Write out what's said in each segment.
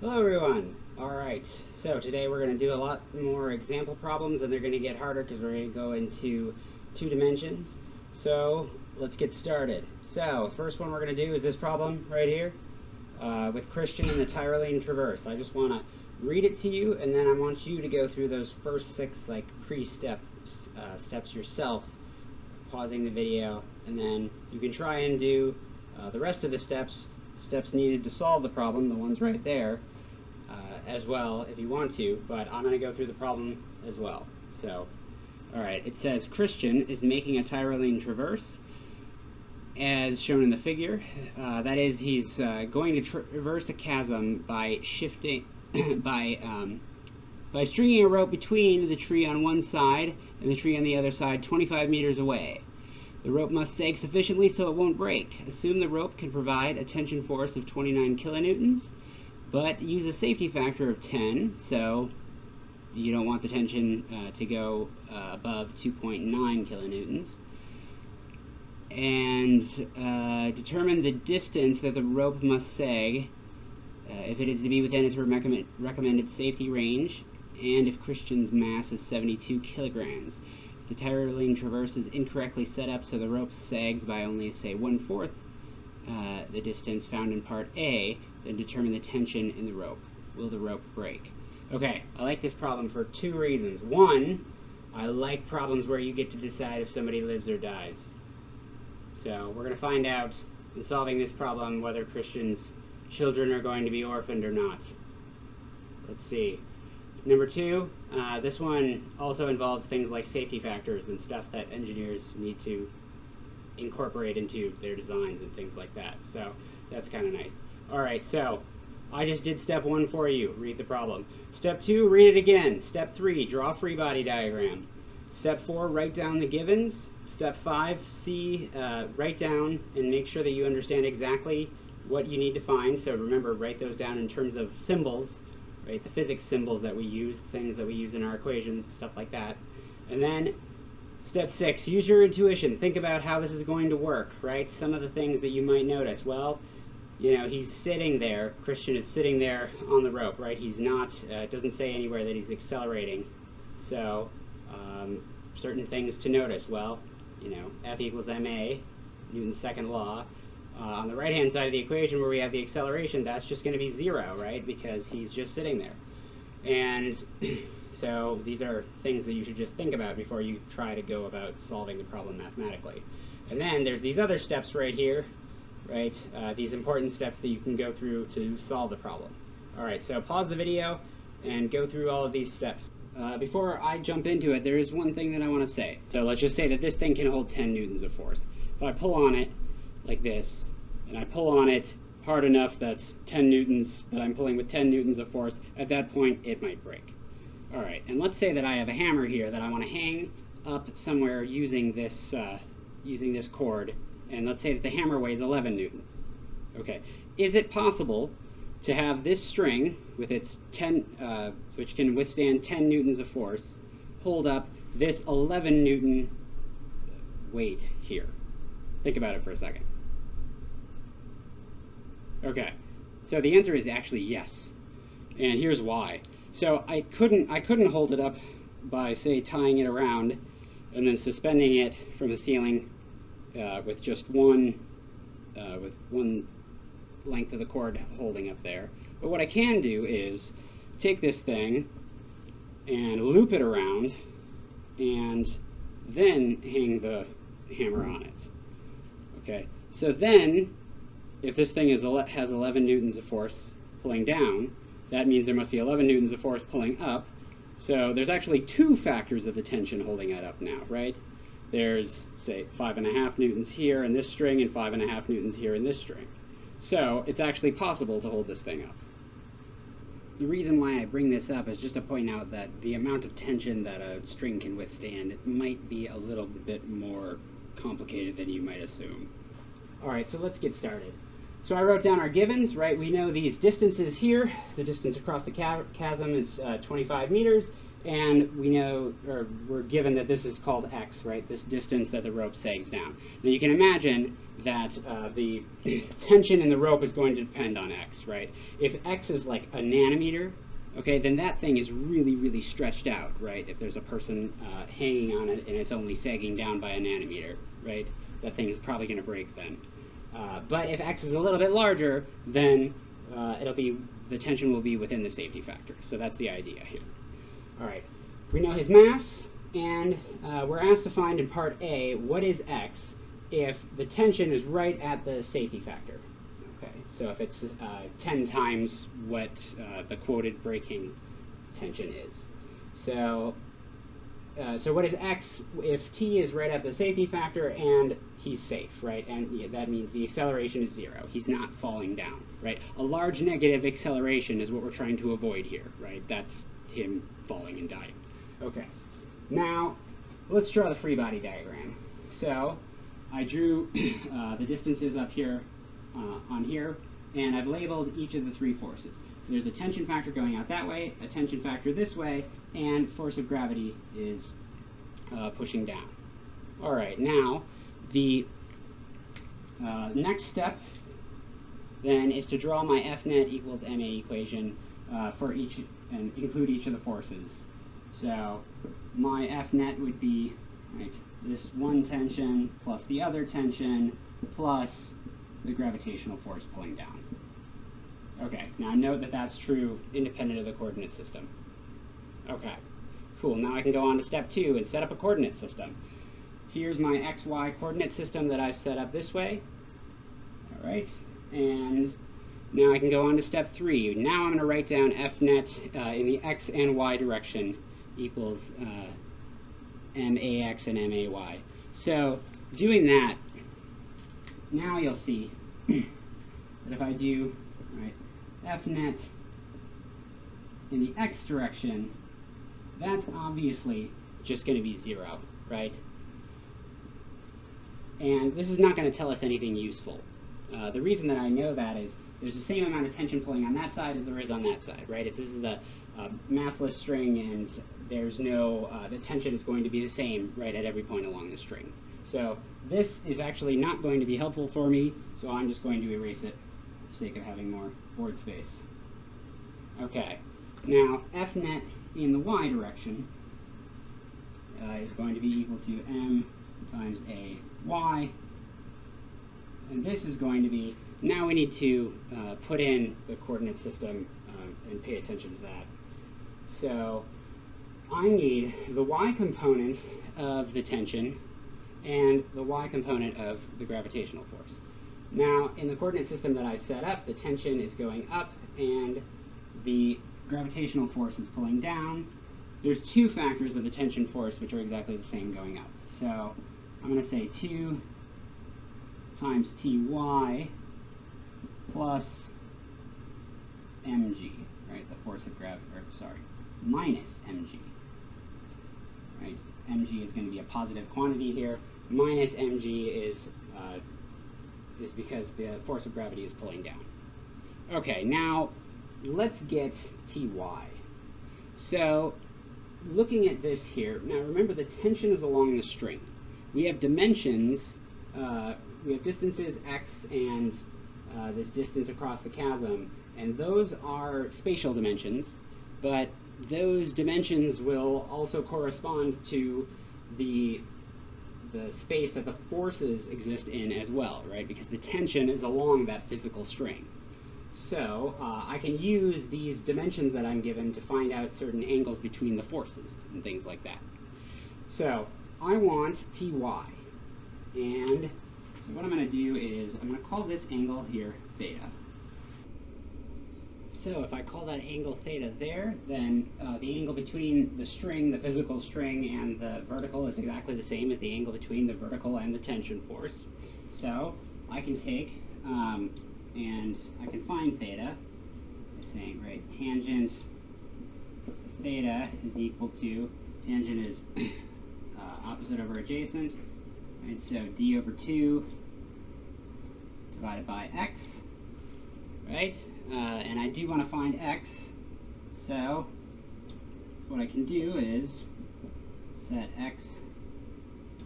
Hello everyone! Alright, so today we're going to do a lot more example problems, and they're going to get harder because we're going to go into 2 dimensions. So let's get started. So first one we're going to do is this problem right here with Christian and the Tyrolean Traverse. I just want to read it to you, and then I want you to go through those first 6 steps yourself, pausing the video, and then you can try and do the rest of the steps needed to solve the problem, the ones right there, as well if you want to, but I'm going to go through the problem as well. So, alright, it says Christian is making a Tyrolean Traverse as shown in the figure. That is, he's going to traverse a chasm by shifting, by stringing a rope between the tree on one side and the tree on the other side 25 meters away. The rope must sag sufficiently so it won't break. Assume the rope can provide a tension force of 29 kilonewtons, but use a safety factor of 10, so you don't want the tension to go above 2.9 kilonewtons. And determine the distance that the rope must sag if it is to be within its recommended safety range, and if Christian's mass is 72 kilograms. If the Tyrolean Traverse is incorrectly set up so the rope sags by only, say, 1/4 the distance found in part A, then determine the tension in the rope. Will the rope break? Okay, I like this problem for 2 reasons. One, I like problems where you get to decide if somebody lives or dies. So we're going to find out in solving this problem whether Christian's children are going to be orphaned or not. Let's see. Number 2, this one also involves things like safety factors and stuff that engineers need to incorporate into their designs and things like that. So that's kind of nice. Alright, so I just did step 1 for you. Read the problem. Step 2, read it again. Step 3, draw a Freebody diagram. Step 4, write down the givens. Step 5, write down and make sure that you understand exactly what you need to find. So remember, write those down in terms of symbols, right? The physics symbols that we use, things that we use in our equations, stuff like that. And then step 6, use your intuition. Think about how this is going to work, right? Some of the things that you might notice. Well, you know, he's sitting there. Christian is sitting there on the rope, right? He's not, it doesn't say anywhere that he's accelerating. So, certain things to notice. Well, you know, F equals ma, Newton's second law. On the right-hand side of the equation where we have the acceleration, that's just going to be 0, right? Because he's just sitting there. And so these are things that you should just think about before you try to go about solving the problem mathematically. And then there's these other steps right here, right? These important steps that you can go through to solve the problem. All right, so pause the video and go through all of these steps. Before I jump into it, there is one thing that I want to say. So let's just say that this thing can hold 10 newtons of force. If I pull on it like this, and I pull on it hard enough that 10 newtons, that I'm pulling with 10 newtons of force, at that point it might break. Alright, and let's say that I have a hammer here that I want to hang up somewhere using this cord, and let's say that the hammer weighs 11 newtons. Okay, is it possible to have this string with its 10, which can withstand 10 newtons of force, hold up this 11 newton weight here? Think about it for a second. Okay, so the answer is actually yes, and here's why. So I couldn't hold it up by, say, tying it around and then suspending it from the ceiling with just one length of the cord holding up there. But what I can do is take this thing and loop it around and then hang the hammer on it. Okay, so then if this thing has 11 newtons of force pulling down, that means there must be 11 newtons of force pulling up. So there's actually 2 factors of the tension holding it up now, right? There's, say, 5.5 newtons here in this string and 5.5 newtons here in this string. So it's actually possible to hold this thing up. The reason why I bring this up is just to point out that the amount of tension that a string can withstand, it might be a little bit more complicated than you might assume. Alright, so let's get started. So I wrote down our givens, right? We know these distances here. The distance across the chasm is 25 meters, and we know, or we're given that this is called x, right? This distance that the rope sags down. Now you can imagine that the tension in the rope is going to depend on x, right? If x is like a nanometer, okay, then that thing is really, really stretched out, right? If there's a person hanging on it and it's only sagging down by a nanometer, right? That thing is probably going to break then. But if x is a little bit larger, then the tension will be within the safety factor. So that's the idea here. All right, we know his mass, and we're asked to find in part A, what is x if the tension is right at the safety factor. Okay, so if it's 10 times what the quoted breaking tension is. So what is x if t is right at the safety factor and he's safe, right? And yeah, that means the acceleration is 0. He's not falling down, right? A large negative acceleration is what we're trying to avoid here, right? That's him falling and dying. Okay, now let's draw the free body diagram. So I drew the distances up here on here, and I've labeled each of the 3 forces. So there's a tension factor going out that way, a tension factor this way, and force of gravity is pushing down. All right, now the next step then is to draw my F net equals ma equation for each, and include each of the forces. So my F net would be, right, this one tension plus the other tension plus the gravitational force pulling down. Okay, now note that that's true independent of the coordinate system. Okay, cool. Now I can go on to step 2 and set up a coordinate system. Here's my xy coordinate system that I've set up this way. All right, and now I can go on to step 3. Now I'm going to write down F net in the x and y direction equals max and may. So doing that, now you'll see that if I do, right, F net in the x direction, that's obviously just going to be 0, right? And this is not going to tell us anything useful. The reason that I know that is there's the same amount of tension pulling on that side as there is on that side, right? This is the massless string, and there's no, the tension is going to be the same, right, at every point along the string. So this is actually not going to be helpful for me, so I'm just going to erase it for the sake of having more board space. Okay, now F net in the y direction is going to be equal to m times a y, and this is going to be, now we need to put in the coordinate system and pay attention to that. So I need the y component of the tension and the y component of the gravitational force. Now in the coordinate system that I set up, the tension is going up and the gravitational force is pulling down. There's 2 factors of the tension force which are exactly the same going up. So I'm going to say 2 times ty plus mg, right? The force of gravity, or sorry, minus mg, right? Mg is going to be a positive quantity here. Minus mg is because the force of gravity is pulling down. Okay, now let's get ty. So looking at this here, now remember the tension is along the string. We have dimensions, we have distances x and this distance across the chasm, and those are spatial dimensions, but those dimensions will also correspond to the space that the forces exist in as well, right? Because the tension is along that physical string. So I can use these dimensions that I'm given to find out certain angles between the forces and things like that. So I want ty, and so what I'm going to do is I'm going to call this angle here theta. So if I call that angle theta there, then the angle between the string, the physical string, and the vertical is exactly the same as the angle between the vertical and the tension force. So I can take and I can find theta by saying, right, tangent theta is equal to, tangent is opposite over adjacent, right, so d over 2 divided by x, right? And I do want to find x, so what I can do is set x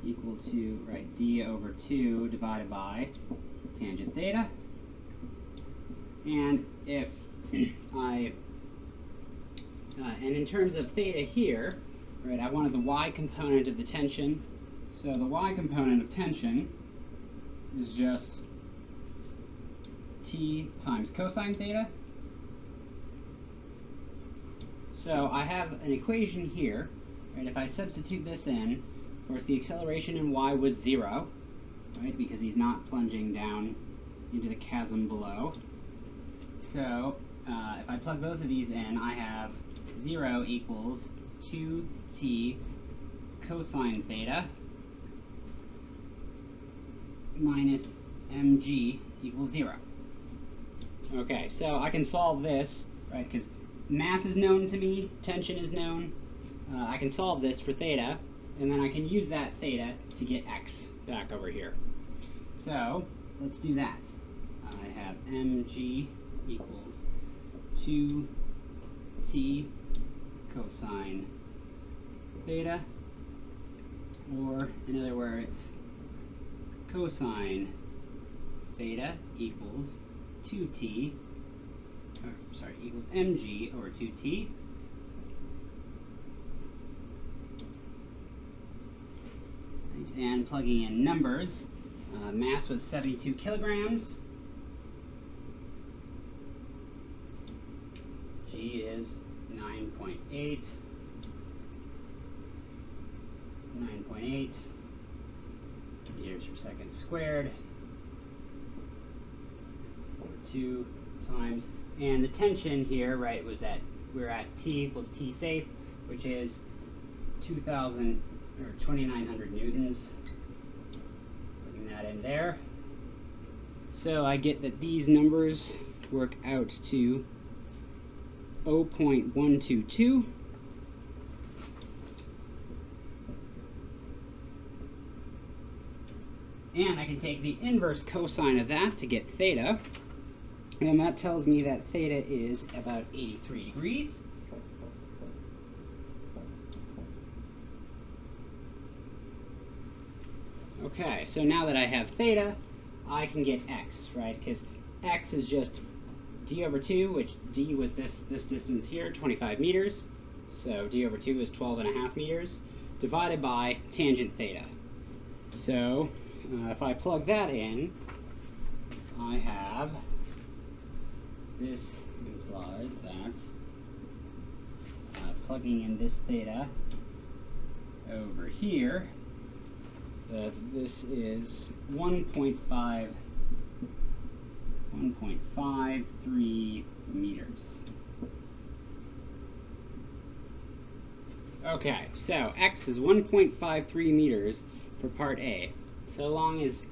equal to, d over 2 divided by tangent theta. And if and in terms of theta here, I wanted the y component of the tension. So the y component of tension is just t times cosine theta. So I have an equation here, if I substitute this in, of course the acceleration in y was 0, because he's not plunging down into the chasm below. So if I plug both of these in, I have 0 equals 2t cosine theta minus mg equals 0. Okay, so I can solve this, because mass is known to me, tension is known. I can solve this for theta, and then I can use that theta to get x back over here. So let's do that. I have mg equals 2t cosine theta, or in other words, cosine theta equals 2t, equals mg over 2t. And plugging in numbers, mass was 72 kilograms. G is 9.8 meters per second squared over 2 times, and the tension here, was that we're at T equals T safe, which is 2,000 or 2,900 newtons. Putting that in there. So I get that these numbers work out to 0.122. And I can take the inverse cosine of that to get theta. And that tells me that theta is about 83 degrees. Okay, so now that I have theta, I can get x, because x is just d over 2, which d was this distance here, 25 meters. So d over 2 is 12.5 meters, divided by tangent theta. So if I plug that in, I have, this implies that plugging in this theta over here, that this is 1.53 meters. Okay, so x is 1.53 meters for part A. So long as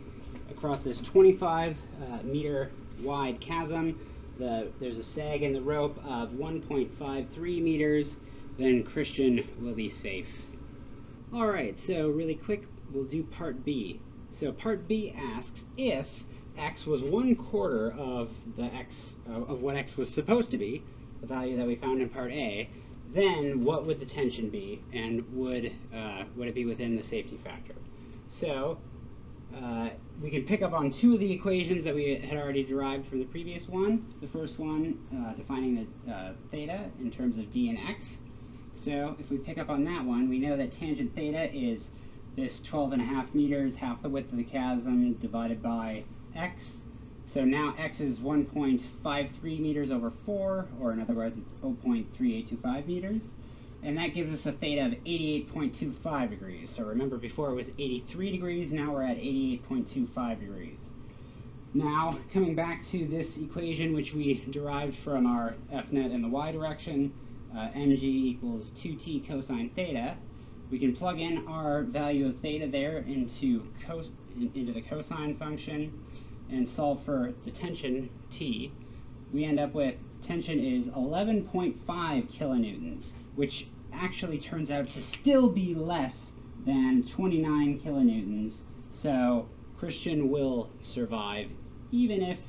across this 25 meter wide chasm, there's a sag in the rope of 1.53 meters, then Christian will be safe. Alright, so really quick, we'll do part B. So part B asks if x was 1/4 of what x was supposed to be, the value that we found in part A, then what would the tension be, and would it be within the safety factor? So we can pick up on two of the equations that we had already derived from the previous one. The first one defining the theta in terms of d and x. So if we pick up on that one, we know that tangent theta is this 12.5 meters, half the width of the chasm, divided by x. So now x is 1.53 meters over 4, or in other words, it's 0.3825 meters. And that gives us a theta of 88.25 degrees. So remember, before it was 83 degrees, now we're at 88.25 degrees. Now, coming back to this equation, which we derived from our F-net in the y direction, mg equals 2t cosine theta, we can plug in our value of theta there into the cosine function and solve for the tension T. We end up with tension is 11.5 kilonewtons, which actually turns out to still be less than 29 kilonewtons. So Christian will survive even if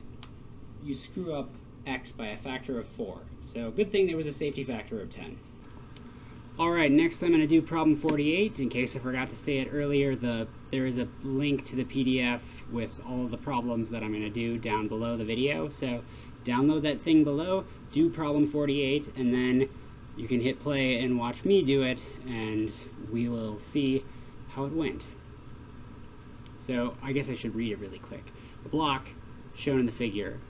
you screw up x by a factor of 4. So good thing there was a safety factor of 10. Alright, next I'm going to do problem 48. In case I forgot to say it earlier, there is a link to the PDF with all of the problems that I'm going to do down below the video. So download that thing below, do problem 48, and then you can hit play and watch me do it, and we will see how it went. So I guess I should read it really quick. The block shown in the figure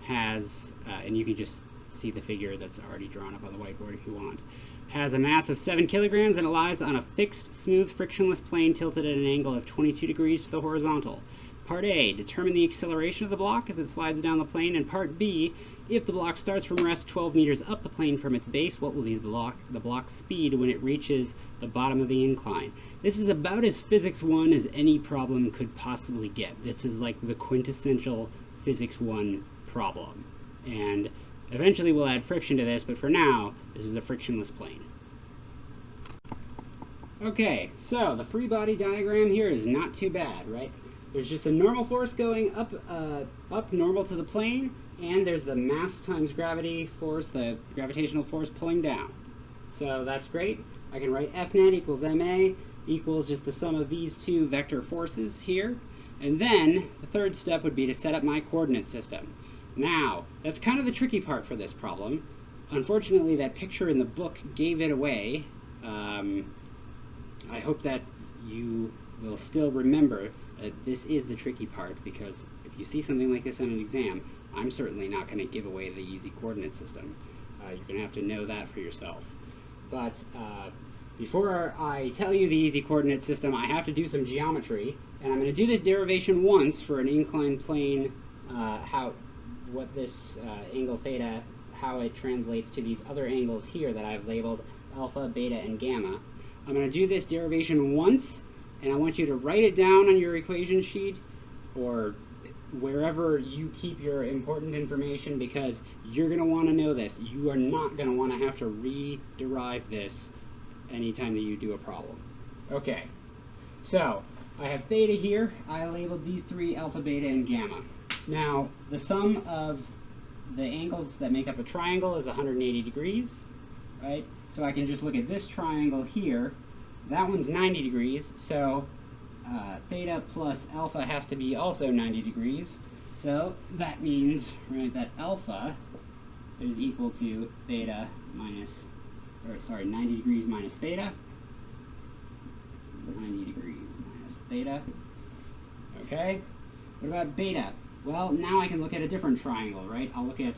has, and you can just see the figure that's already drawn up on the whiteboard if you want, has a mass of 7 kilograms and it lies on a fixed, smooth, frictionless plane tilted at an angle of 22 degrees to the horizontal. Part A, determine the acceleration of the block as it slides down the plane, and Part B, if the block starts from rest 12 meters up the plane from its base, what will be the block's speed when it reaches the bottom of the incline? This is about as Physics 1 as any problem could possibly get. This is like the quintessential Physics 1 problem. And eventually we'll add friction to this, but for now, this is a frictionless plane. Okay, so the free body diagram here is not too bad, right? There's just a normal force going up normal to the plane, and there's the mass times gravity force, the gravitational force pulling down. So that's great. I can write F net equals ma equals just the sum of these two vector forces here. And then the third step would be to set up my coordinate system. Now, that's kind of the tricky part for this problem. Unfortunately, that picture in the book gave it away. I hope that you will still remember that this is the tricky part, because if you see something like this on an exam, I'm certainly not going to give away the easy coordinate system. You're going to have to know that for yourself. But before I tell you the easy coordinate system, I have to do some geometry, and I'm going to do this derivation once for an inclined plane, what this angle theta, how it translates to these other angles here that I've labeled alpha, beta, and gamma. I'm going to do this derivation once, and I want you to write it down on your equation sheet or wherever you keep your important information, because you're going to want to know this. You are not going to want to have to re-derive this anytime that you do a problem. Okay, so I have theta here. I labeled these three alpha, beta, and gamma. Now, the sum of the angles that make up a triangle is 180 degrees, right? So I can just look at this triangle here. That one's 90 degrees, so theta plus alpha has to be also 90 degrees. So that means, right, that alpha is equal to theta minus, 90 degrees minus theta. 90 degrees minus theta. Okay, what about beta? Well, now I can look at a different triangle, right? I'll look at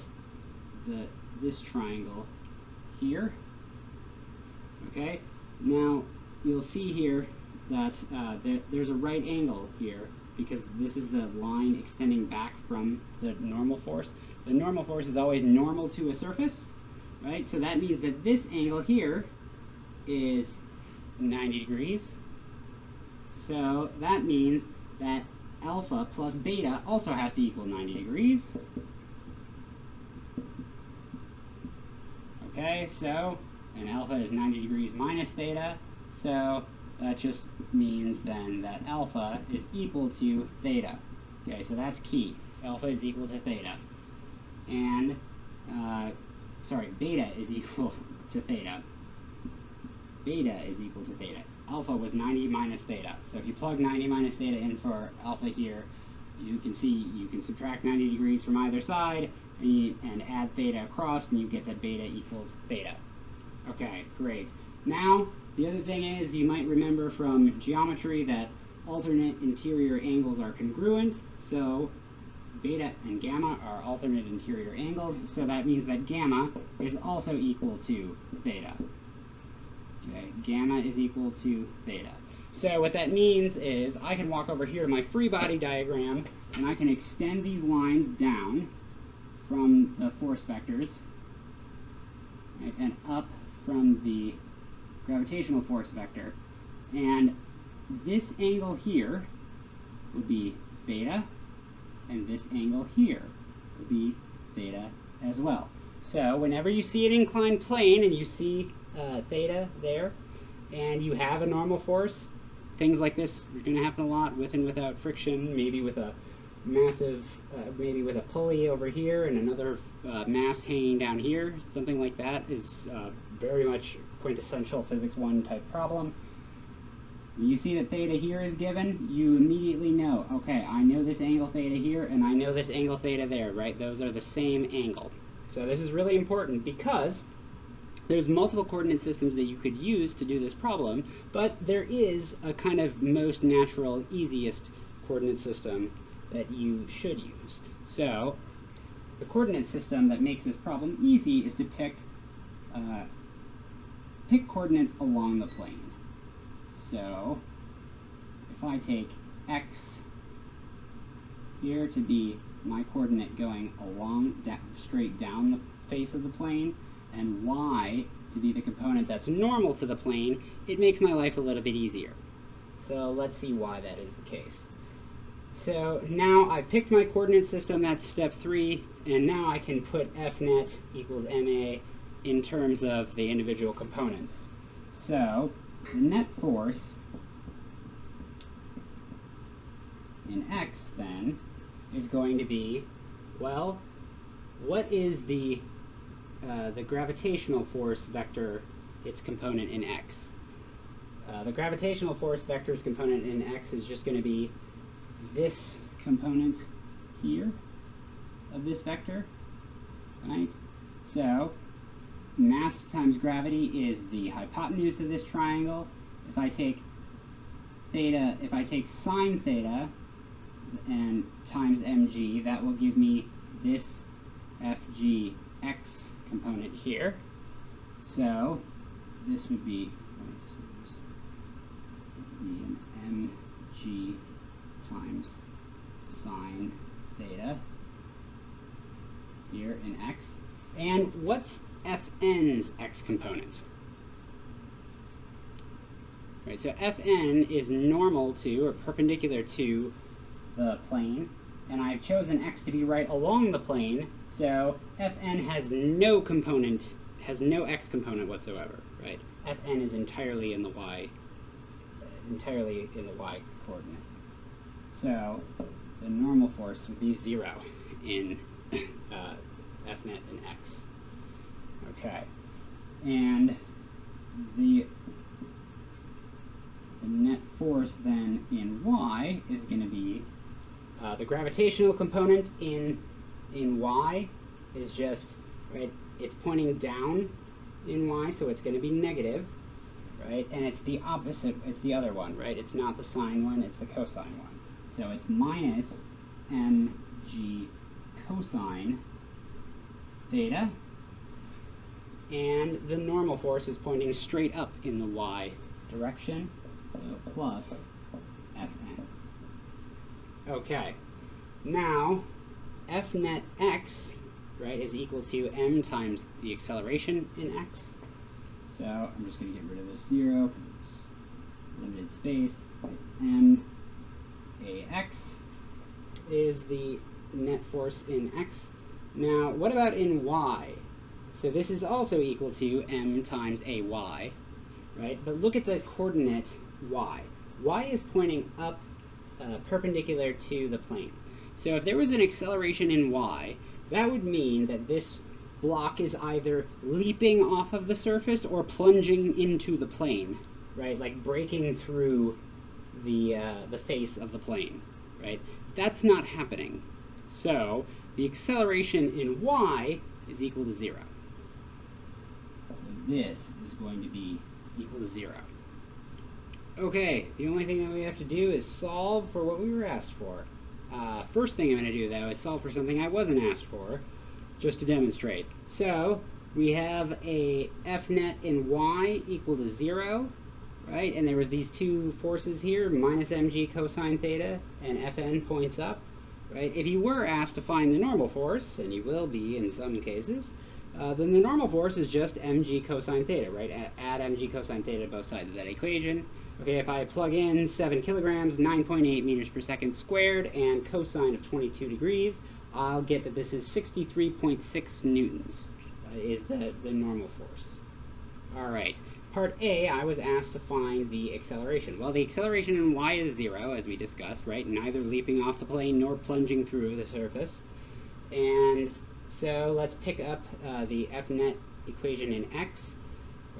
this triangle here. Okay, now you'll see here that there's a right angle here, because this is the line extending back from the normal force. The normal force is always normal to a surface, right? So that means that this angle here is 90 degrees. So that means that alpha plus beta also has to equal 90 degrees. Okay, so, and alpha is 90 degrees minus theta, so that just means then that alpha is equal to theta. Okay, so that's key. Alpha is equal to theta. And, beta is equal to theta. Beta is equal to theta. Alpha was 90 minus theta. So if you plug 90 minus theta in for alpha here, you can see you can subtract 90 degrees from either side and add theta across, and you get that beta equals theta. Okay, great. Now, the other thing is, you might remember from geometry that alternate interior angles are congruent, so beta and gamma are alternate interior angles, so that means that gamma is also equal to theta. Okay, gamma is equal to theta. So what that means is I can walk over here to my free body diagram, and I can extend these lines down from the force vectors, right, and up from the gravitational force vector. And this angle here would be theta, and this angle here would be theta as well. So whenever you see an inclined plane and you see theta there, and you have a normal force, things like this are going to happen a lot with and without friction, maybe with a massive, maybe with a pulley over here and another mast hanging down here, something like that is very much quintessential Physics 1 type problem. You see that theta here is given, you immediately know, okay, I know this angle theta here, and I know this angle theta there, right? Those are the same angle. So this is really important because there's multiple coordinate systems that you could use to do this problem, but there is a kind of most natural, easiest coordinate system that you should use. So the coordinate system that makes this problem easy is to pick coordinates along the plane. So if I take x here to be my coordinate going along, straight down the face of the plane, and y to be the component that's normal to the plane, it makes my life a little bit easier. So let's see why that is the case. So now I've picked my coordinate system, that's step 3, and now I can put Fnet equals ma in terms of the individual components. So the net force in x, then, is going to be, well, what is the gravitational force vector, its component in x? The gravitational force vector's component in x is just going to be this component here of this vector, right? So mass times gravity is the hypotenuse of this triangle. If I take theta, if I take sine theta and times mg, that will give me this fgx component here. So this would be an mg times sine theta here in x. And what's Fn's x component? Right, so Fn is normal to, or perpendicular to, the plane, and I've chosen x to be right along the plane, so Fn has no component, has no x component whatsoever, right? Fn is entirely in the y coordinate. So the normal force would be 0 in Fnet and x. Okay, and the net force then in y is going to be the gravitational component in y is just, right, it's pointing down in y, so it's going to be negative, right? And it's the opposite, it's the other one, right? It's not the sine one, it's the cosine one. So it's minus mg cosine theta, and the normal force is pointing straight up in the y direction, so plus Fn. Okay, now Fnet x, right, is equal to m times the acceleration in x. So I'm just going to get rid of this 0 because it's limited space. M ax is the net force in x. Now, what about in y? So this is also equal to m times ay, right? But look at the coordinate y. Y is pointing up perpendicular to the plane. So if there was an acceleration in y, that would mean that this block is either leaping off of the surface or plunging into the plane, right? Like breaking through the face of the plane, right? That's not happening. So the acceleration in y is equal to 0. So this is going to be equal to 0. Okay, the only thing that we have to do is solve for what we were asked for. First thing I'm going to do, though, is solve for something I wasn't asked for, just to demonstrate. So we have a Fnet in y equal to 0, right? And there was these two forces here, minus mg cosine theta, and Fn points up, right? If you were asked to find the normal force, and you will be in some cases, then the normal force is just mg cosine theta, right? Add mg cosine theta to both sides of that equation. Okay, if I plug in 7 kilograms, 9.8 meters per second squared, and cosine of 22 degrees, I'll get that this is 63.6 newtons is the normal force. All right, Part A, I was asked to find the acceleration. Well, the acceleration in y is 0, as we discussed, right? Neither leaping off the plane nor plunging through the surface. And so let's pick up the F-net equation in x.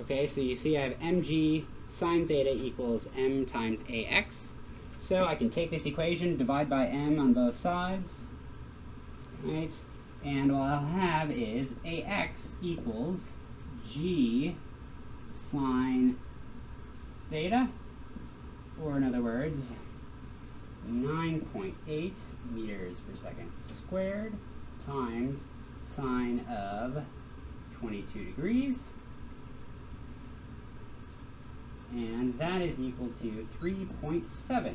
Okay, so you see I have mg sine theta equals m times ax. So I can take this equation, divide by m on both sides, right? And what I'll have is ax equals g sine theta, or in other words, 9.8 meters per second squared times sine of 22 degrees. And that is equal to 3.7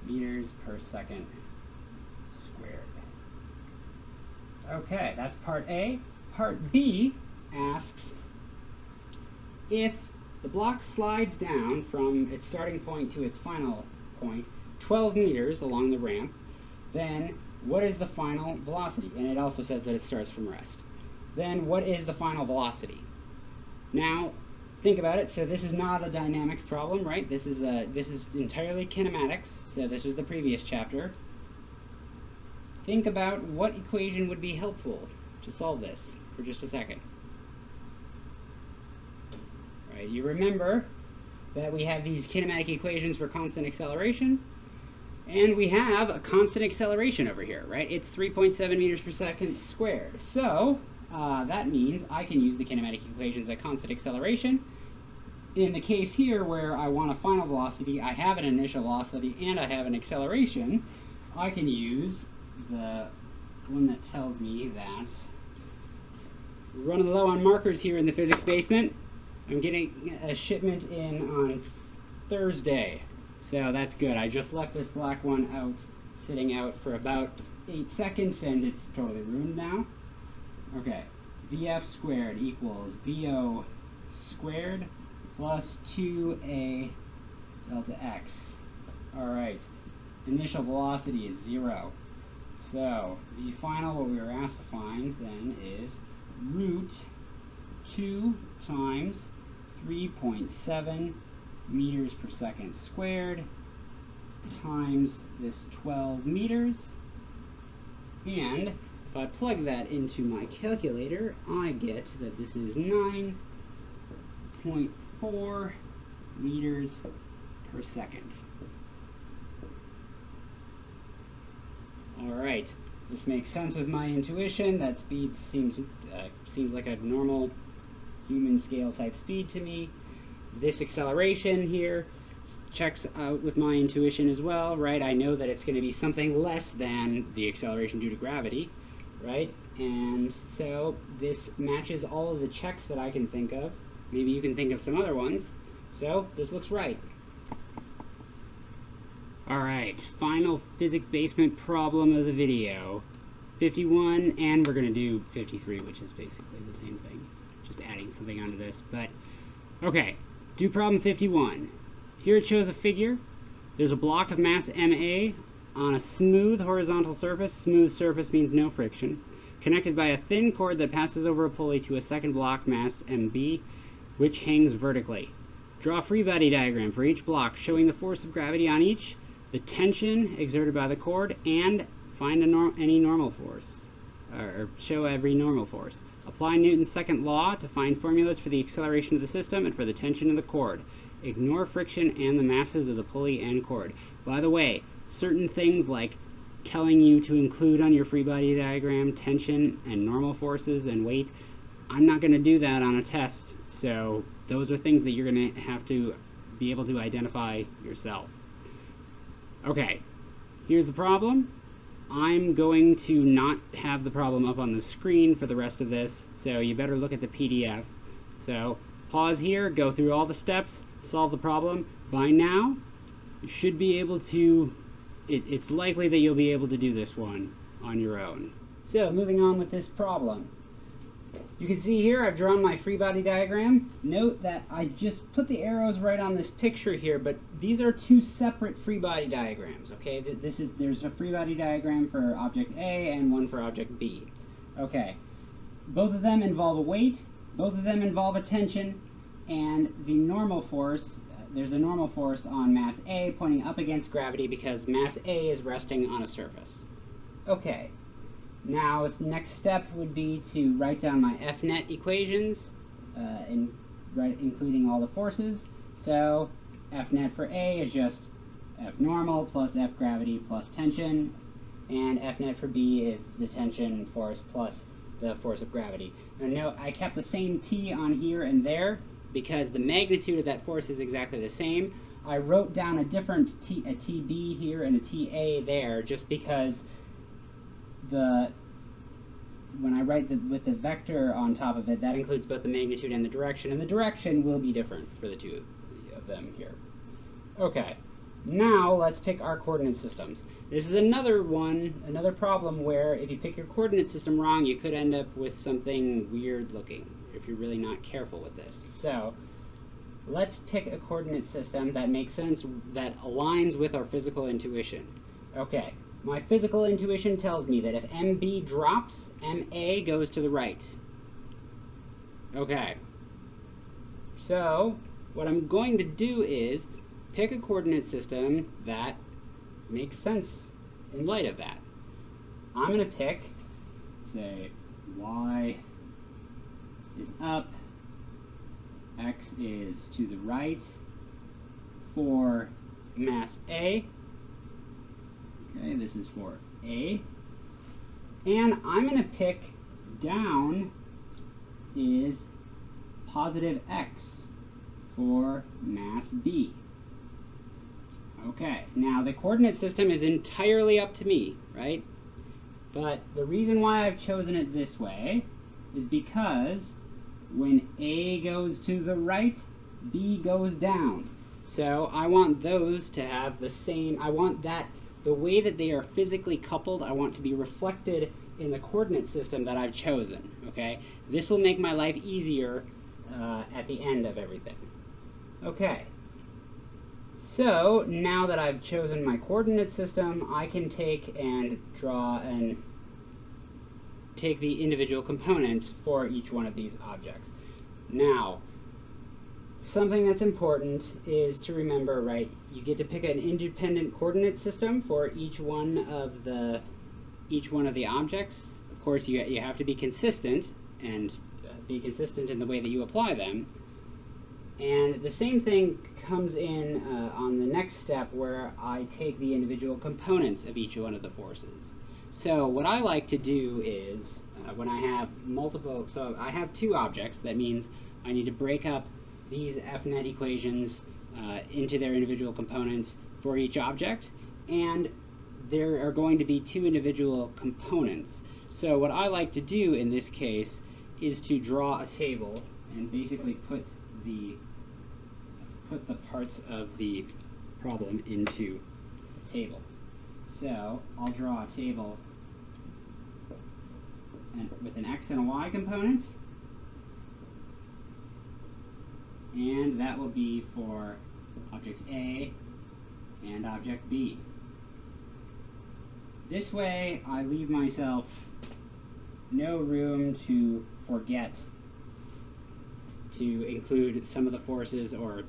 meters per second squared. Okay, that's part A. Part B asks, if the block slides down from its starting point to its final point 12 meters along the ramp, then what is the final velocity? And it also says that it starts from rest. Then what is the final velocity? Now, think about it. So this is not a dynamics problem, right? This is entirely kinematics. So this was the previous chapter. Think about what equation would be helpful to solve this for just a second. Right, you remember that we have these kinematic equations for constant acceleration, and we have a constant acceleration over here, right? It's 3.7 meters per second squared. So that means I can use the kinematic equations at constant acceleration. In the case here where I want a final velocity, I have an initial velocity and I have an acceleration, I can use the one that tells me that we're running low on markers here in the physics basement. I'm getting a shipment in on Thursday, so that's good. I just left this black one out, sitting out for about 8 seconds, and it's totally ruined now. Okay, VF squared equals VO squared plus 2A delta x. All right, initial velocity is 0. So the final, what we were asked to find then is root 2 times 3.7 meters per second squared times this 12 meters. And if I plug that into my calculator, I get that this is 9.4 meters per second. All right, this makes sense with my intuition. That speed seems like a normal human scale type speed to me. This acceleration here checks out with my intuition as well, right? I know that it's going to be something less than the acceleration due to gravity, right? And so this matches all of the checks that I can think of. Maybe you can think of some other ones. So this looks right. All right, final physics basement problem of the video. 51, and we're going to do 53, which is basically the same thing. Just adding something onto this, but okay. Do problem 51. Here it shows a figure. There's a block of mass MA on a smooth horizontal surface. Smooth surface means no friction. Connected by a thin cord that passes over a pulley to a second block, mass MB, which hangs vertically. Draw a Freebody diagram for each block, showing the force of gravity on each, the tension exerted by the cord, and find any normal force, or show every normal force. Apply Newton's second law to find formulas for the acceleration of the system and for the tension of the cord. Ignore friction and the masses of the pulley and cord. By the way, certain things like telling you to include on your free body diagram tension and normal forces and weight, I'm not going to do that on a test. So those are things that you're going to have to be able to identify yourself. Okay, here's the problem. I'm going to not have the problem up on the screen for the rest of this, so you better look at the PDF. So pause here, go through all the steps, solve the problem. By now, you should be able to, it's likely that you'll be able to do this one on your own. So moving on with this problem. You can see here I've drawn my free body diagram. Note that I just put the arrows right on this picture here, but these are two separate free body diagrams, okay? There's a free body diagram for object A and one for object B. Okay, both of them involve a weight, both of them involve a tension, And the normal force, there's a normal force on mass A pointing up against gravity because mass A is resting on a surface. Okay, now its next step would be to write down my FNet equations, including all the forces. So FNet for A is just F normal plus F gravity plus tension, and FNet for B is the tension force plus the force of gravity. Now note, I kept the same T on here and there because the magnitude of that force is exactly the same. I wrote down a different a TB here and a TA there just because when I write with the vector on top of it, that includes both the magnitude and the direction will be different for the two of them here. Okay, now let's pick our coordinate systems. This is another problem where if you pick your coordinate system wrong, you could end up with something weird looking if you're really not careful with this. So let's pick a coordinate system that makes sense, that aligns with our physical intuition. Okay, my physical intuition tells me that if MB drops, MA goes to the right. Okay, so what I'm going to do is pick a coordinate system that makes sense in light of that. I'm going to pick, say, Y is up, X is to the right for mass A. Okay, this is for A. And I'm going to pick down is positive X for mass B. Okay, now the coordinate system is entirely up to me, right? But the reason why I've chosen it this way is because when A goes to the right, B goes down. So I want those to have the same, I want that, the way that they are physically coupled, I want to be reflected in the coordinate system that I've chosen, okay? This will make my life easier at the end of everything. Okay. So now that I've chosen my coordinate system, I can take and draw and take the individual components for each one of these objects. Now, something that's important is to remember, right, you get to pick an independent coordinate system for each one of the objects. Of course, you have to be consistent and be consistent in the way that you apply them. And the same thing comes in on the next step where I take the individual components of each one of the forces. So what I like to do is, when I have multiple, so I have two objects, that means I need to break up these FNet equations into their individual components for each object, and there are going to be two individual components. So what I like to do in this case is to draw a table and basically put the parts of the problem into a table. So I'll draw a table with an X and a Y component, and that will be for object A and object B. This way I leave myself no room to forget to include some of the forces or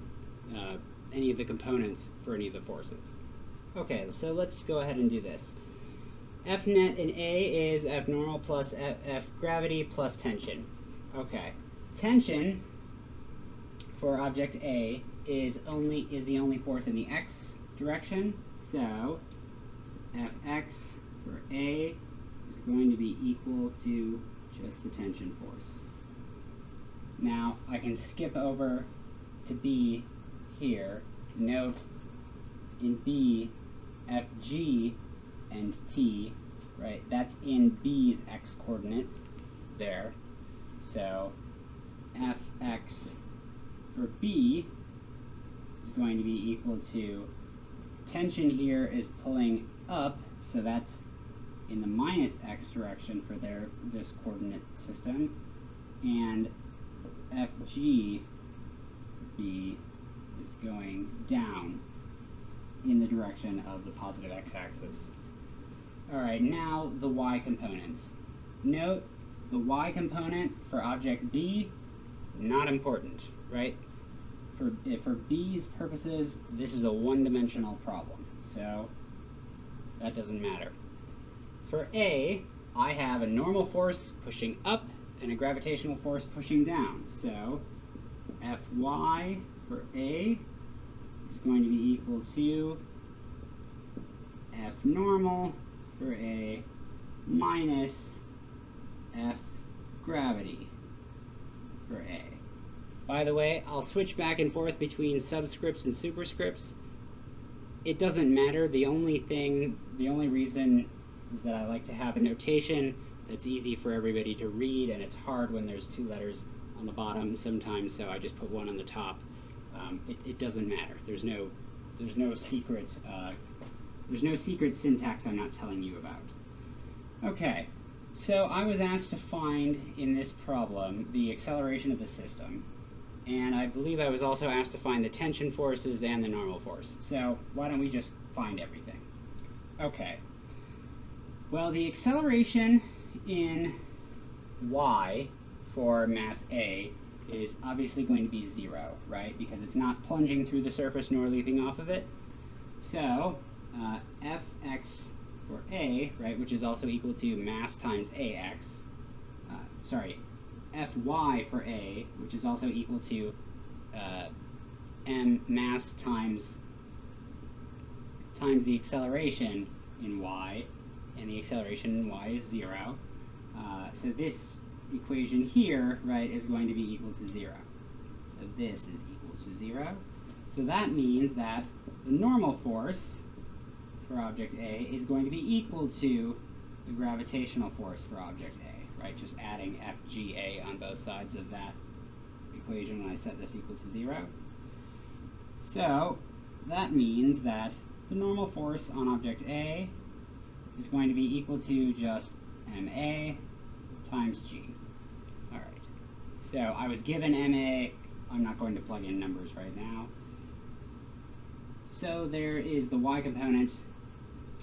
any of the components for any of the forces. Okay, so let's go ahead and do this. Fnet in A is F normal plus F gravity plus tension. Okay, tension for object A is the only force in the X direction, so Fx for A is going to be equal to just the tension force. Now I can skip over to B here. Note in B, Fg and T, right, that's in B's X coordinate there. So Fx for B is going to be equal to, tension here is pulling up, so that's in the minus X direction for this coordinate system, and Fg B is going down in the direction of the positive x-axis. Alright, now the y components. Note, the y component for object B, not important, right? for B's purposes, this is a one-dimensional problem, so that doesn't matter. For A, I have a normal force pushing up and a gravitational force pushing down. So Fy for A is going to be equal to F normal for A minus F gravity for A. By the way, I'll switch back and forth between subscripts and superscripts. It doesn't matter. The only reason is that I like to have a notation that's easy for everybody to read, and it's hard when there's two letters on the bottom sometimes, so I just put one on the top. It doesn't matter. There's no secret syntax I'm not telling you about. Okay, so I was asked to find in this problem the acceleration of the system, and I believe I was also asked to find the tension forces and the normal force. So why don't we just find everything? Okay. Well, the acceleration in y for mass A is obviously going to be 0, right? Because it's not plunging through the surface nor leaping off of it. So Fx for A, right, which is also equal to mass times Ax, Fy for A, which is also equal to m mass times the acceleration in y, and the acceleration in y is 0. So this equation here, right, is going to be equal to 0. So this is equal to 0. So that means that the normal force for object A is going to be equal to the gravitational force for object A, right? Just adding FGA on both sides of that equation when I set this equal to 0. So that means that the normal force on object A is going to be equal to just MA times G. All right. So I was given MA. I'm not going to plug in numbers right now. So there is the y component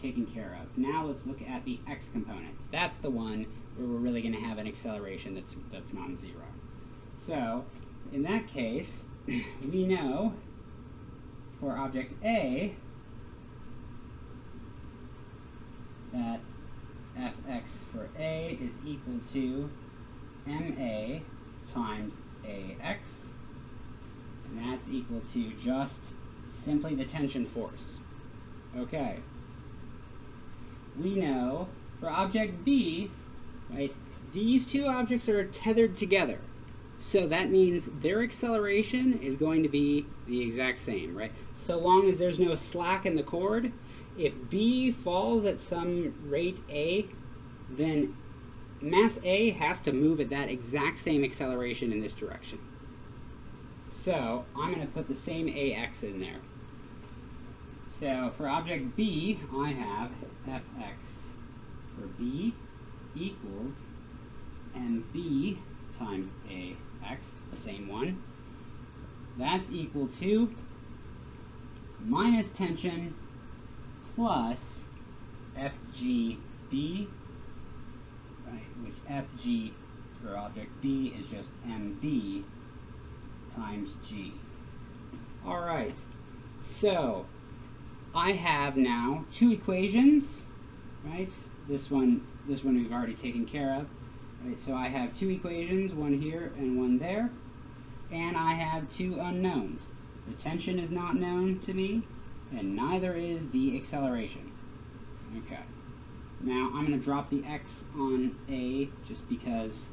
taken care of. Now let's look at the x component. That's the one where we're really going to have an acceleration that's non-zero. So in that case, we know for object A that Fx for A is equal to MA times AX, and that's equal to just simply the tension force. Okay. We know for object B, right, these two objects are tethered together. So that means their acceleration is going to be the exact same, right? So long as there's no slack in the cord, if B falls at some rate A, then mass A has to move at that exact same acceleration in this direction. So I'm going to put the same AX in there. So for object B, I have Fx for B equals MB times AX, the same one. That's equal to minus tension plus FGB, right, which FG for object B is just MB times G. All right, so I have now two equations, right? This one we've already taken care of. Right, so I have two equations, one here and one there, and I have two unknowns. The tension is not known to me, and neither is the acceleration. Okay. Now I'm going to drop the x on A just because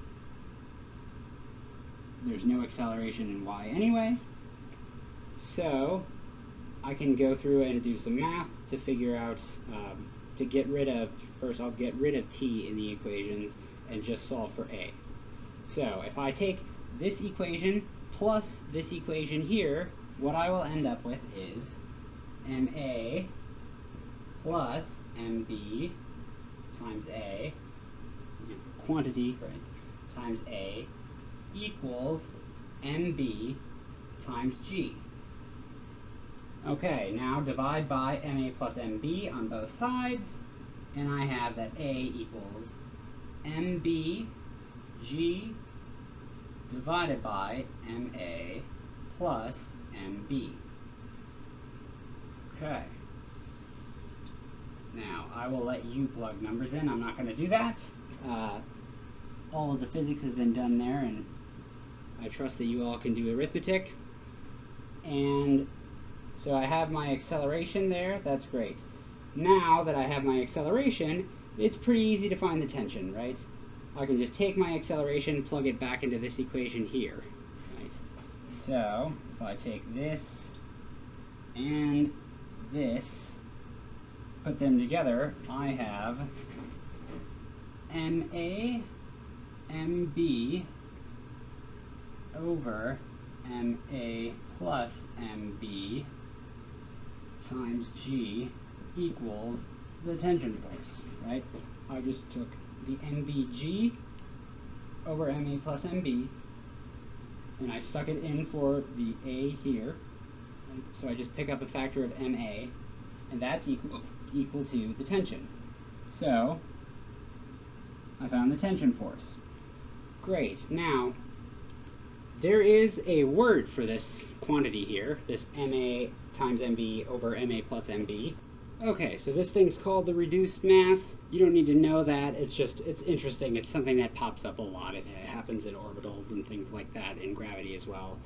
there's no acceleration in y anyway. So I can go through and do some math to figure out, to get rid of, first I'll get rid of t in the equations and just solve for A. So if I take this equation plus this equation here, what I will end up with is MA plus MB times A, quantity, right, times A equals MB times G. Okay, now divide by MA plus MB on both sides, and I have that A equals MB G divided by MA plus MB. Okay. Now, I will let you plug numbers in. I'm not going to do that. All of the physics has been done there, and I trust that you all can do arithmetic. And so I have my acceleration there. That's great. Now that I have my acceleration, it's pretty easy to find the tension, right? I can just take my acceleration, plug it back into this equation here, right? So, if I take this and this, put them together, I have MA MB over MA plus MB times G equals the tension force, right? I just took the MBG over MA plus MB, and I stuck it in for the A here. Right? So I just pick up a factor of MA, and that's equal to the tension. So I found the tension force. Great. Now, there is a word for this quantity here, this MA times MB over MA plus MB. Okay, so this thing's called the reduced mass. You don't need to know that. It's interesting. It's something that pops up a lot. It happens in orbitals and things like that, in gravity as well.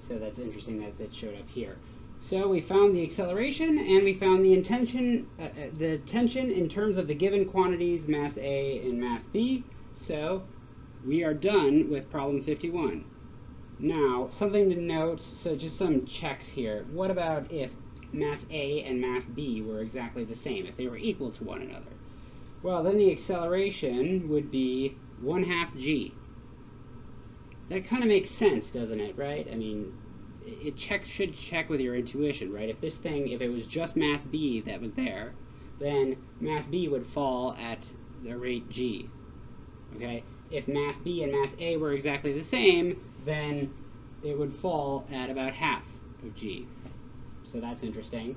So that's interesting that it showed up here. So we found the acceleration, and we found the tension in terms of the given quantities, mass A and mass B. So we are done with problem 51. Now, something to note, so just some checks here. What about if mass A and mass B were exactly the same, if they were equal to one another? Well, then the acceleration would be 1/2 g. That kind of makes sense, doesn't it, right? I mean, it should check with your intuition, right? If this thing, if it was just mass B that was there, then mass B would fall at the rate g, okay? If mass B and mass A were exactly the same, then it would fall at about half of g. So that's interesting.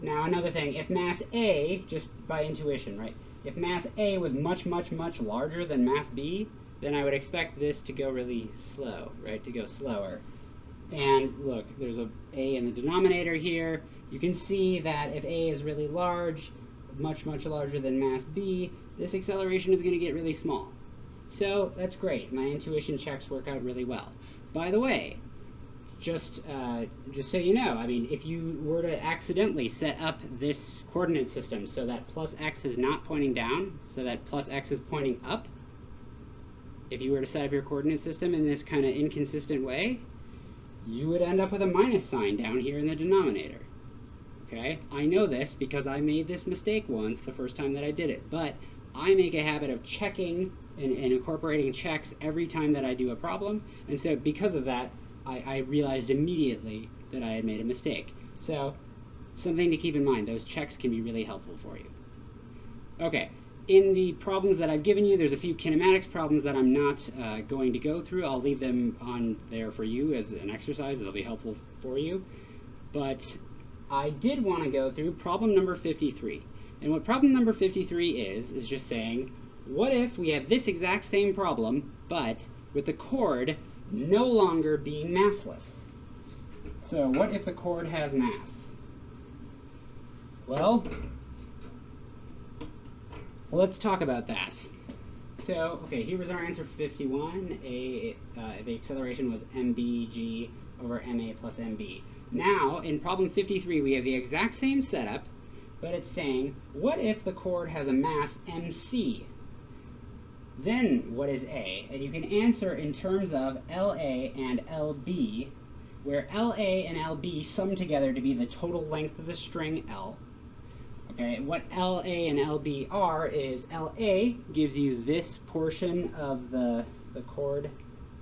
Now another thing, if mass A, just by intuition, right? If mass A was much, much, much larger than mass B, then I would expect this to go really slow, right? To go slower. And look, there's a A in the denominator here. You can see that if A is really large, much, much larger than mass B, this acceleration is going to get really small. So that's great. My intuition checks work out really well. By the way, just so you know, I mean, if you were to accidentally set up this coordinate system so that plus x is not pointing down, so that plus x is pointing up, if you were to set up your coordinate system in this kind of inconsistent way, you would end up with a minus sign down here in the denominator. Okay? I know this because I made this mistake once the first time that I did it, but I make a habit of checking and incorporating checks every time that I do a problem, and so because of that, I realized immediately that I had made a mistake. So, something to keep in mind, those checks can be really helpful for you. Okay, in the problems that I've given you, there's a few kinematics problems that I'm not going to go through. I'll leave them on there for you as an exercise. It'll be helpful for you. But I did want to go through problem number 53. And what problem number 53 is just saying, what if we have this exact same problem, but with the chord no longer being massless? So what if the chord has mass? Well, let's talk about that. So, okay, here was our answer for 51. The acceleration was mBg over ma plus mb. Now, in problem 53, we have the exact same setup, but it's saying, what if the chord has a mass mc? Then what is A? And you can answer in terms of LA and LB, where LA and LB sum together to be the total length of the string L. Okay, what LA and LB are is LA gives you this portion of the chord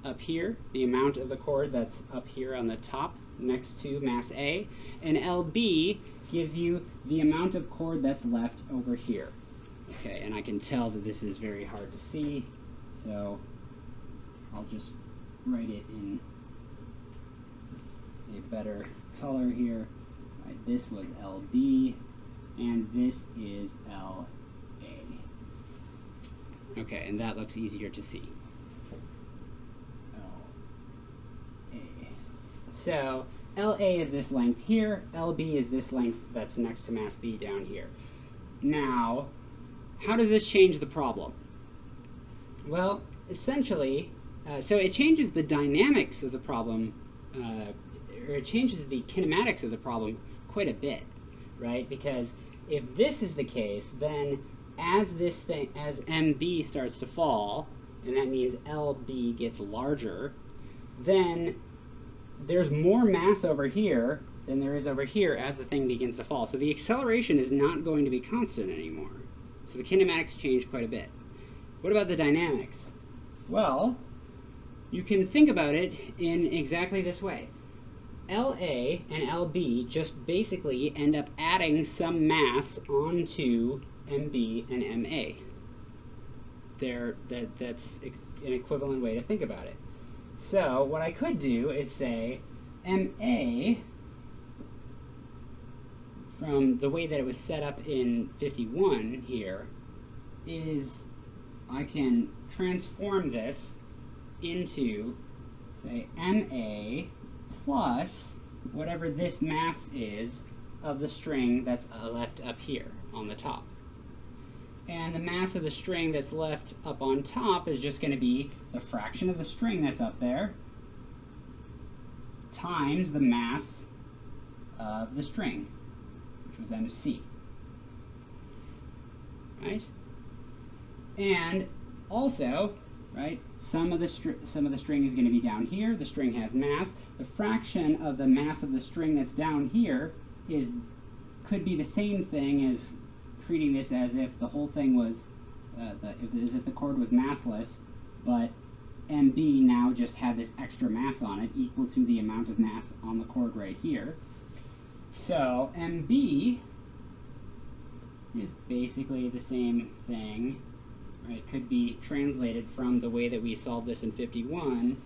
up here, the amount of the chord that's up here on the top next to mass A, and LB gives you the amount of chord that's left over here. Okay, and I can tell that this is very hard to see, so I'll just write it in a better color here. Right, this was LB, and this is LA. Okay, and that looks easier to see. LA. So LA is this length here, LB is this length that's next to mass B down here. Now, how does this change the problem? Well, essentially, so it changes the dynamics of the problem, or it changes the kinematics of the problem quite a bit, right? Because if this is the case, then as MB starts to fall, and that means LB gets larger, then there's more mass over here than there is over here as the thing begins to fall. So the acceleration is not going to be constant anymore. So the kinematics change quite a bit. What about the dynamics? Well, you can think about it in exactly this way. LA and LB just basically end up adding some mass onto MB and MA. That's an equivalent way to think about it. So what I could do is say MA, from the way that it was set up in 51 here, is I can transform this into, say, MA plus whatever this mass is of the string that's left up here on the top. And the mass of the string that's left up on top is just going to be the fraction of the string that's up there times the mass of the string, which was MC. Right? And also, right, some of the string is going to be down here. The string has mass. The fraction of the mass of the string that's down here could be the same thing as treating this as if the whole thing was, as if the chord was massless, but MB now just had this extra mass on it equal to the amount of mass on the chord right here. So MB is basically the same thing. Right? It could be translated from the way that we solved this in 51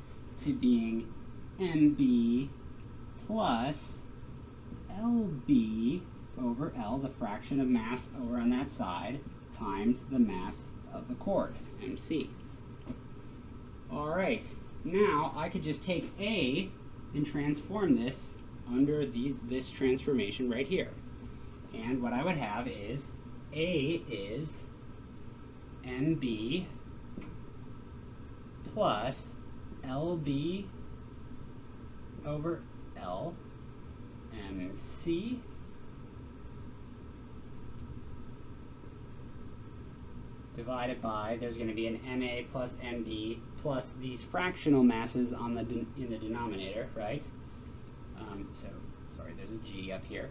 to being MB plus LB over L, the fraction of mass over on that side, times the mass of the chord, MC. All right, now I could just take A and transform this under this transformation right here. And what I would have is A is MB plus LB over L MC divided by, there's going to be an MA plus MB plus these fractional masses on in the denominator, right? So, sorry, there's a G up here.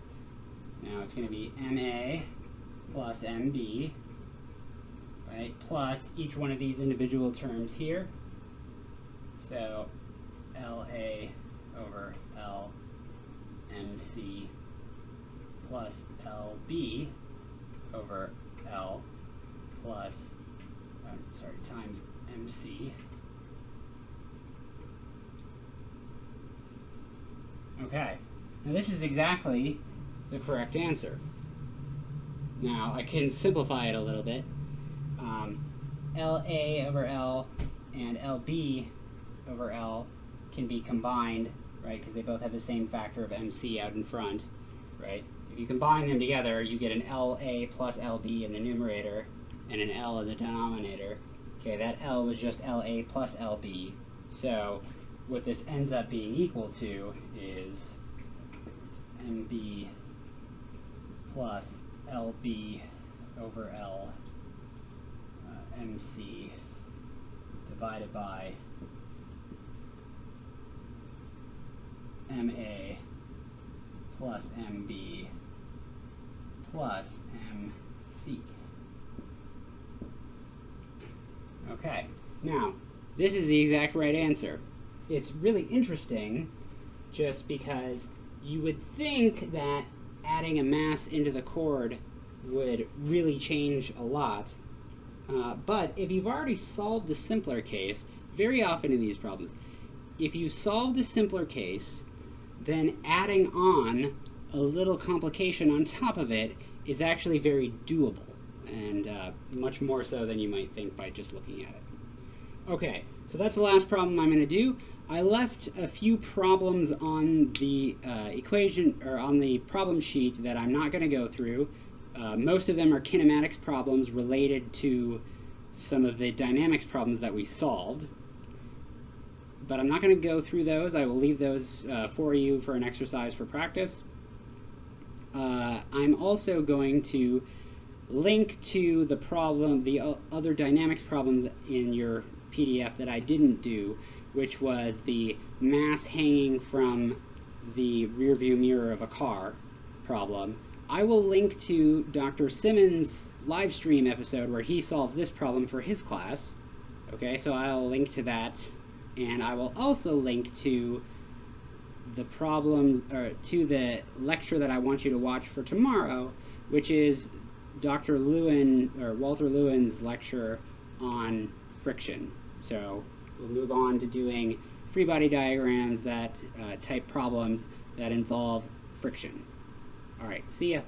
Now it's going to be MA plus MB, right, plus each one of these individual terms here. So LA over L MC plus LB over L plus, times MC. Okay, now this is exactly the correct answer. Now I can simplify it a little bit. LA over L and LB over L can be combined, right, because they both have the same factor of MC out in front, right? If you combine them together, you get an LA plus LB in the numerator and an L in the denominator. Okay, that L was just LA plus LB. So what this ends up being equal to is MB plus LB over L MC divided by MA plus MB plus MC. Okay, now this is the exact right answer. It's really interesting just because you would think that adding a mass into the chord would really change a lot. But if you've already solved the simpler case, very often in these problems, if you solve the simpler case, then adding on a little complication on top of it is actually very doable, and much more so than you might think by just looking at it. Okay, so that's the last problem I'm going to do. I left a few problems on the equation, or on the problem sheet, that I'm not going to go through. Most of them are kinematics problems related to some of the dynamics problems that we solved. But I'm not going to go through those. I will leave those for you for an exercise for practice. I'm also going to link to the problem, the other dynamics problems in your PDF that I didn't do, which was the mass hanging from the rear view mirror of a car problem. I will link to Dr. Simmon's live stream episode where he solves this problem for his class. Okay, so I'll link to that, and I will also link to the problem, or to the lecture that I want you to watch for tomorrow, which is Dr. Lewin, or Walter Lewin's lecture on friction. So we'll move on to doing free body diagrams that type problems that involve friction. All right, see ya.